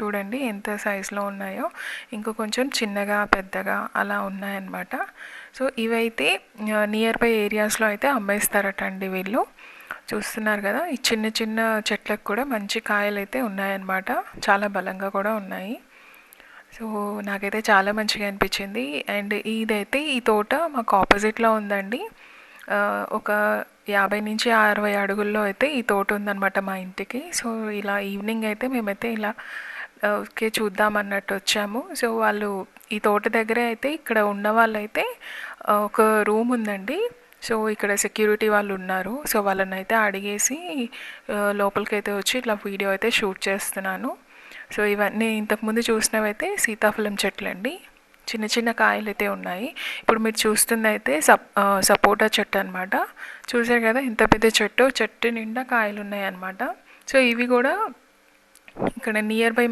చూడండి ఎంత సైజులో ఉన్నాయో. ఇంకా కొంచెం చిన్నగా పెద్దగా అలా ఉన్నాయన్నమాట. సో ఇవైతే నియర్ బై ఏరియాస్లో అయితే అమ్మేస్తారట అండి వీళ్ళు. చూస్తున్నారు కదా, ఈ చిన్న చిన్న చెట్లకు కూడా మంచి కాయలు అయితే ఉన్నాయన్నమాట. చాలా బలంగా కూడా ఉన్నాయి. సో నాకైతే చాలా మంచిగా అనిపించింది. అండ్ ఇదైతే ఈ తోట మాకు ఆపోజిట్లో ఉందండి. ఒక 50 నుంచి 60 అడుగుల్లో అయితే ఈ తోట ఉందన్నమాట మా ఇంటికి. సో ఇలా ఈవినింగ్ అయితే మేమైతే ఇలా ఓకే చూద్దామన్నట్టు వచ్చాము. సో వాళ్ళు ఈ తోట దగ్గరే అయితే ఇక్కడ ఉన్న వాళ్ళైతే ఒక రూమ్ ఉందండి. సో ఇక్కడ సెక్యూరిటీ వాళ్ళు ఉన్నారు. సో వాళ్ళని అయితే అడిగేసి లోపలికైతే వచ్చి ఇట్లా వీడియో అయితే షూట్ చేస్తున్నాను. సో ఇవన్నీ ఇంతకుముందు చూసినవైతే సీతాఫలం చెట్లు అండి. చిన్న చిన్న కాయలు అయితే ఉన్నాయి. ఇప్పుడు మీరు చూస్తుంది అయితే సపోటా చెట్టు అనమాట. చూసారు కదా ఎంత పెద్ద చెట్టు నిండా కాయలు ఉన్నాయి అన్నమాట. సో ఇవి కూడా ఇక్కడ నియర్ బై